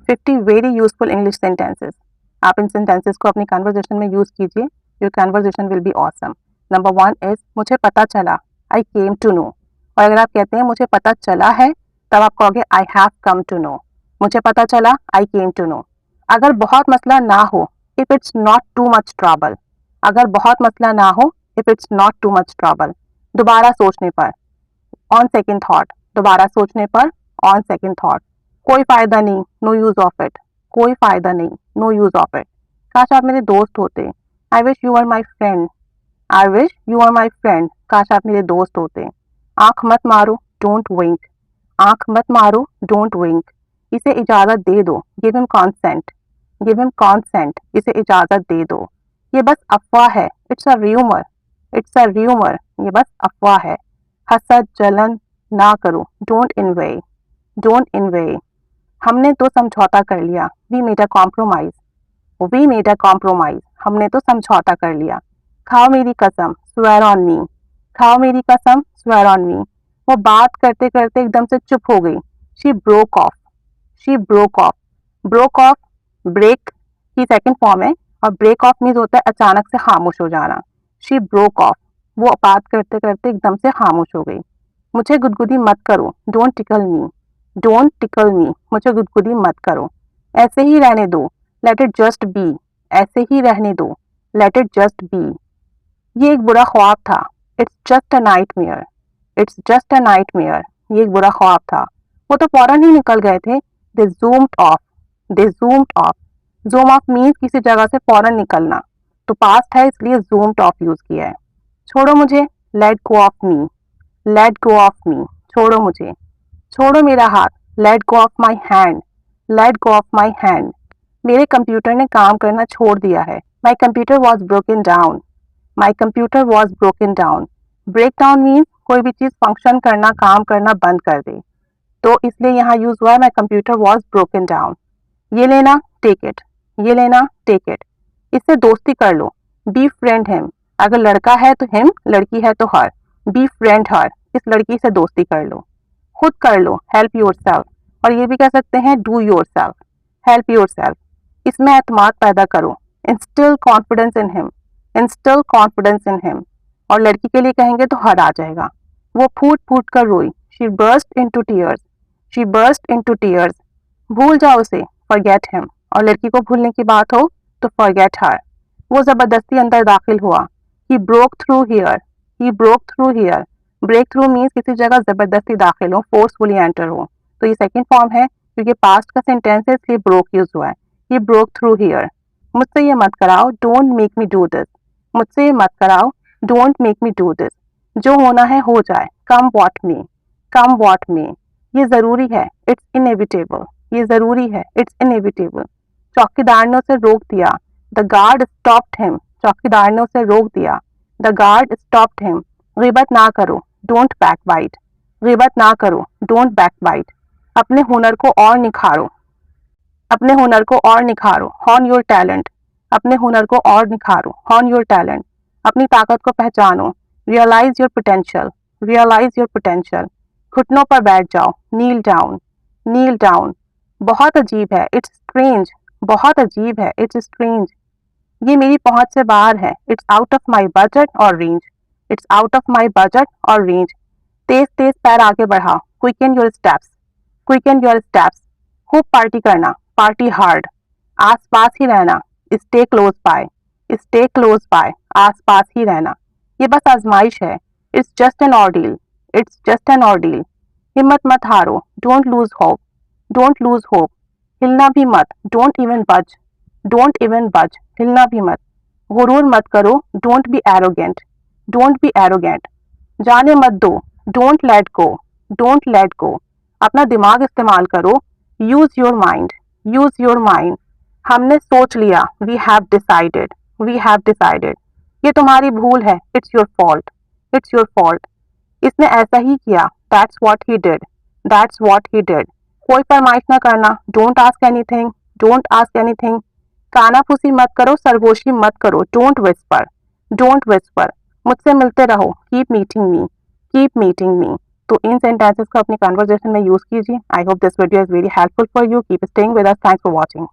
50 very useful English sentences. आप इन sentences को अपनी कन्वर्जेशन में यूज कीजिए, your conversation will be awesome. Number 1 is मुझे पता चला, आई केम टू नो। और अगर आप कहते हैं मुझे पता चला है, तब आप कहोगे I have come to know. मुझे पता चला, आई केम टू नो। अगर बहुत मसला ना हो, if it's not too much trouble. अगर बहुत मसला ना हो, if it's not too much trouble. दोबारा सोचने पर, ऑन सेकेंड थॉट। दोबारा सोचने पर, ऑन सेकेंड थॉट। कोई फायदा नहीं, नो यूज ऑफ इट। कोई फायदा नहीं, नो यूज ऑफ इट। काश आप मेरे दोस्त होते, I wish you are my friend. I wish you are my friend. काश आप मेरे दोस्त होते। आंख मत मारो, डोंट विंक। आंख मत मारो, डोंट विंक। इसे इजाजत दे दो, give him consent. Give him consent. इसे इजाजत दे दो। ये बस अफवाह है, it's a rumour. It's a rumour. ये बस अफवाह है। हसद जलन ना करो, डोंट इन्वे। डोंट इन्वे। हमने तो समझौता कर लिया, we made a compromise. We made a compromise. हमने तो समझौता कर लिया। खाओ मेरी कसम, स्वेयर ऑन मी। खाओ मेरी कसम, स्वेयर ऑन मी। वो बात करते करते एकदम से चुप हो गई। She broke off. She broke off. Broke off, break की सेकंड फॉर्म है, और ब्रेक ऑफ मीन्स होता है अचानक से खामोश हो जाना। She broke of. वो बात करते करते एकदम से खामोश हो गई। मुझे गुदगुदी मत करो, don't tickle me. Don't tickle me. मुझे गुदगुदी मत करो। ऐसे ही रहने दो, लेट इट जस्ट बी। ऐसे ही रहने दो, लेट इट जस्ट बी। ये एक बुरा ख्वाब था, it's just a nightmare. It's just a nightmare. ये एक बुरा ख्वाब था। वो तो फौरन ही निकल गए थे। दे zoomed of. They zoomed of. Zoom of means किसी जगह से फौरन निकलना, तो पास्ट है इसलिए zoomed ऑफ यूज किया है। छोड़ो मुझे, let go off me. Let go off me. छोड़ो मुझे। छोड़ो मेरा हाथ, let go off my hand. Let go off my hand. मेरे कंप्यूटर ने काम करना छोड़ दिया है। My computer was broken down. My computer was broken down. Break down means कोई भी चीज फंक्शन करना, काम करना बंद कर दे, तो इसलिए यहाँ यूज हुआ है my computer was broken down. ये लेना, टेक इट। ये लेना, टेक इट। इससे दोस्ती कर लो, बी फ्रेंड हिम। अगर लड़का है तो हिम, लड़की है तो हर। बी फ्रेंड हर। इस लड़की से दोस्ती कर लो। खुद कर लो, हेल्प योर सेल्फ। और ये भी कह सकते हैं do your self, help your self. इसमें एतमाद पैदा करो, instil confidence in him. Instil confidence in him. और लड़की के लिए कहेंगे तो हर आ जाएगा। वो फूट फूट कर रोई, she burst into tears. She burst into tears. भूल जाओ उसे, फॉरगेट हिम। और लड़की को भूलने की बात हो तो फॉरगेट हर। वो जबरदस्ती अंदर दाखिल हुआ, he broke through here. He broke through here. Break through means किसी जगह जबरदस्ती दाखिल हो, फोर्सफुली एंटर हो, तो ये सेकंड फॉर्म है, क्योंकि पास्ट का सेंटेंस है इसलिए ब्रोक यूज हुआ है। ही ब्रोक थ्रू हियर। मुझसे ये मत कराओ, don't make me do this. मुझसे ये मत कराओ, don't make me do this. जो होना है हो जाए, कम वॉट में। कम वॉट में। ये जरूरी है, इट्स इनएविटेबल। ये जरूरी है, इट्स इनएविटेबल। चौकीदार ने उसे रोक दिया, द गार्ड स्टॉप्ड हिम। चौकीदार ने उसे रोक दिया, द गार्ड स्टॉप्ड हिम। गिबत ना करो, डोंट बैकबाइट। गिबत ना करो, डोंट बैकबाइट। अपने हुनर को और निखारो। अपने हुनर को और निखारो, हॉर्न योर टैलेंट। अपने हुनर को और निखारो, हॉर्न योर टैलेंट। अपनी ताकत को पहचानो, realise your potential. Realise your potential. घुटनों पर बैठ जाओ, नील डाउन। नील डाउन। बहुत अजीब है, इट्स स्ट्रेंज। बहुत अजीब है, इट्स स्ट्रेंज। ये मेरी पहुंच से बाहर है, it's out of my budget और range. It's out of my budget और रेंज। तेज तेज पैर आगे बढ़ाओ, quicken your steps. Quicken your steps. खूब पार्टी करना, पार्टी हार्ड। आस पास ही रहना, stay close by. Stay close by. आस पास ही रहना। ये बस आजमाइश है, it's just an ordeal. It's just an ordeal. हिम्मत मत हारो, don't lose hope. Don't lose hope. हिलना भी मत, don't even buzz. Don't even buzz. हिलना भी मत। गुरूर मत करो, don't be arrogant. Don't be arrogant. जाने मत दो, don't let go. Don't let go. अपना दिमाग इस्तेमाल करो, use your mind. Use your mind. हमने सोच लिया, we have decided. We have decided. ये तुम्हारी भूल है, it's your fault. It's your fault. इसने ऐसा ही किया, that's what he did. That's what he did. कोई फरमाइश ना करना, don't ask anything. Don't ask anything. कानाफूसी मत करो, सरगोशी मत करो, डोंट विस्पर। Don't whisper. मुझसे मिलते रहो, कीप मीटिंग मी। कीप मीटिंग मी। तो इन सेंटेंसेस को अपनी कन्वर्जेशन में यूज़ कीजिए। I hope this video is very helpful for you. Keep staying with us. Thanks for watching.